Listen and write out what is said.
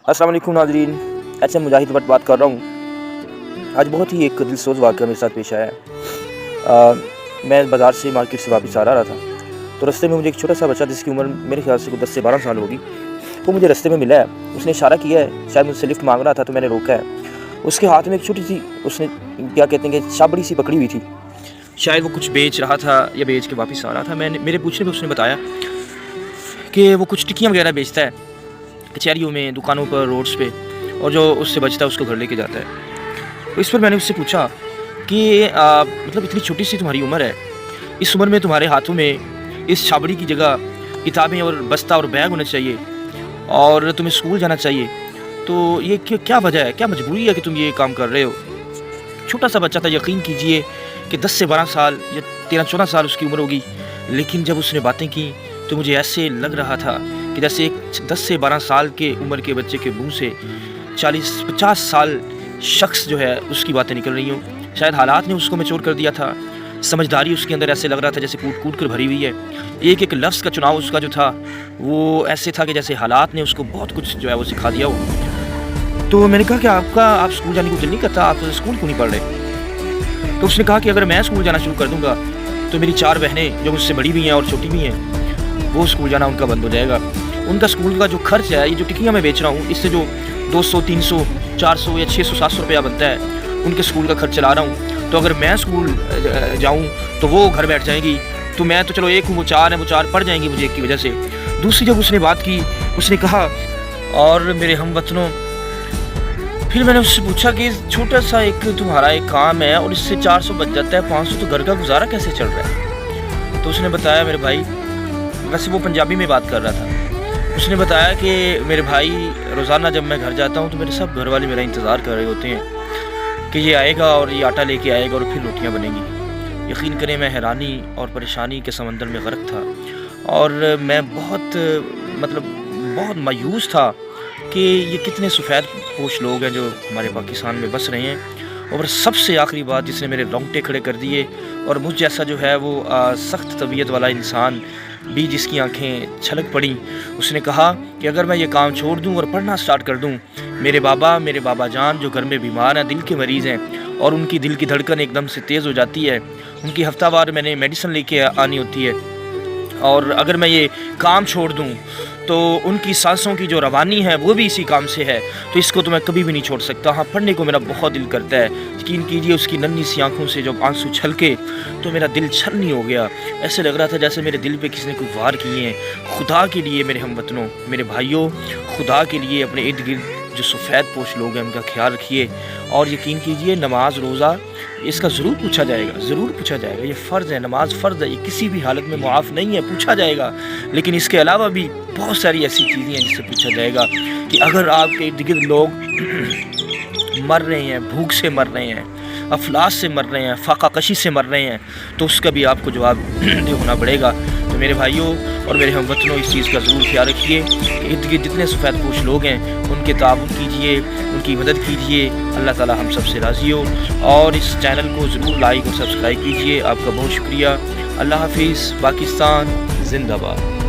अस्सलाम वालेकुम नाज़रीन, एच एम मुजाहिद भट्ट बात कर रहा हूँ। आज बहुत ही एक दिलसोज़ वाक़या मेरे साथ पेश आया है। मैं बाज़ार से मार्केट से वापस आ रहा था, तो रास्ते में मुझे एक छोटा सा बच्चा जिसकी उम्र मेरे ख्याल से 10 से 12 साल होगी, वो मुझे रास्ते में मिला है। उसने इशारा किया है, शायद मुझसे लिफ्ट मांग रहा था, तो मैंने रोका है। उसके हाथ में एक छोटी सी, उसने क्या कहते हैं कि छाबड़ी सी पकड़ी हुई थी। शायद वो कुछ बेच रहा था या बेच के वापस आ रहा था। मेरे पूछने पर उसने बताया कि वो कुछ टिक्कियाँ वगैरह बेचता है कचहरियों में, दुकानों पर, रोड्स पे, और जो उससे बचता है उसको घर लेके जाता है। तो इस पर मैंने उससे पूछा कि मतलब इतनी छोटी सी तुम्हारी उम्र है, इस उम्र में तुम्हारे हाथों में इस छाबड़ी की जगह किताबें और बस्ता और बैग होना चाहिए और तुम्हें स्कूल जाना चाहिए, तो ये क्या वजह है, क्या मजबूरी है कि तुम ये काम कर रहे हो? छोटा सा बच्चा था, यकीन कीजिए कि 10 से 12 साल या 13-14 साल उसकी उम्र होगी। लेकिन जब उसने बातें की तो मुझे ऐसे लग रहा था कि जैसे एक 10 से 12 साल के उम्र के बच्चे के मुंह से 40-50 साल शख्स जो है उसकी बातें निकल रही हों। शायद हालात ने उसको मैच्योर कर दिया था, समझदारी उसके अंदर ऐसे लग रहा था जैसे कूट कूट कर भरी हुई है। एक एक लफ्ज़ का चुनाव उसका जो था वो ऐसे था कि जैसे हालात ने उसको बहुत कुछ जो है वो सिखा दिया हो। तो मैंने कहा कि आप स्कूल जाने को दिल नहीं करता, आप स्कूल क्यों नहीं पढ़ रहे? तो उसने कहा कि अगर मैं स्कूल जाना शुरू कर दूँगा तो मेरी 4 बहनें जो मुझसे बड़ी भी हैं और छोटी भी हैं, वो स्कूल जाना उनका बंद हो जाएगा। उनका स्कूल का जो खर्च है, ये जो टिक्कियाँ मैं बेच रहा हूँ, इससे जो 200, 300, 400 या 600, 700 रुपया बनता है, उनके स्कूल का खर्च चला रहा हूँ। तो अगर मैं स्कूल जाऊँ तो वो घर बैठ जाएंगी, तो मैं तो चलो एक हूँ, वो 4 हैं, वो 4 पढ़ जाएंगी मुझे एक की वजह से। दूसरी जब उसने बात की, उसने कहा, और मेरे हमवतनों, फिर मैंने उससे पूछा कि छोटा सा एक तुम्हारा एक काम है और इससे 400 बच जाता है, 500, तो घर का गुजारा कैसे चल रहा है? तो उसने बताया, मेरे भाई, वैसे वो पंजाबी में बात कर रहा था, उसने बताया कि मेरे भाई, रोज़ाना जब मैं घर जाता हूँ तो मेरे सब घर वाले मेरा इंतज़ार कर रहे होते हैं कि ये आएगा और ये आटा लेके आएगा और फिर रोटियाँ बनेंगी। यकीन करें, मैं हैरानी और परेशानी के समंदर में गर्क था और मैं बहुत मायूस था कि ये कितने सफ़ेद पोश लोग हैं जो हमारे पाकिस्तान में बस रहे हैं। और सबसे आखिरी बात जिसने मेरे रोंगटे खड़े कर दिए, और मुझ जैसा जो है वो सख्त तबीयत वाला इंसान भी जिसकी आंखें छलक पड़ी, उसने कहा कि अगर मैं ये काम छोड़ दूं और पढ़ना स्टार्ट कर दूं, मेरे बाबा जान जो घर में बीमार हैं, दिल के मरीज़ हैं, और उनकी दिल की धड़कन एकदम से तेज़ हो जाती है, उनकी हफ्तावार मैंने मेडिसिन लेके आनी होती है, और अगर मैं ये काम छोड़ दूं तो उनकी सांसों की जो रवानी है वो भी इसी काम से है, तो इसको तो मैं कभी भी नहीं छोड़ सकता। हाँ, पढ़ने को मेरा बहुत दिल करता है। यकीन कीजिए, उसकी नन्ही सी आँखों से जब आंसू छलके तो मेरा दिल छलनी हो गया। ऐसे लग रहा था जैसे मेरे दिल पे किसी ने कोई वार किए हैं। खुदा के लिए मेरे हमवतनों, मेरे भाइयों, खुदा के लिए अपने इर्द गिर्द जो सफ़ेद पोश लोग हैं उनका ख्याल रखिए, और यकीन कीजिए, नमाज रोज़ा इसका ज़रूर पूछा जाएगा। ये फ़र्ज़ है, नमाज फ़र्ज़ है, ये किसी भी हालत में मुआफ़ नहीं है, पूछा जाएगा। लेकिन इसके अलावा भी बहुत सारी ऐसी चीज़ें हैं जिससे पूछा जाएगा कि अगर आपके इर्द गिर्द लोग मर रहे हैं, भूख से मर रहे हैं, अफलास से मर रहे हैं, फाकाकशी से मर रहे हैं, तो उसका भी आपको जवाब देना पड़ेगा। तो मेरे भाइयों और मेरे हमवतनों, इस चीज़ का ज़रूर ख्याल रखिए कि इर्द गिर्द जितने सफ़ेद पोश लोग हैं उनके ताउन कीजिए, उनकी मदद कीजिए। अल्लाह ताला हम सब से राज़ी हो, और इस चैनल को ज़रूर लाइक और सब्सक्राइब कीजिए। आपका बहुत शुक्रिया। अल्लाह हाफिज़। पाकिस्तान ज़िंदाबाद।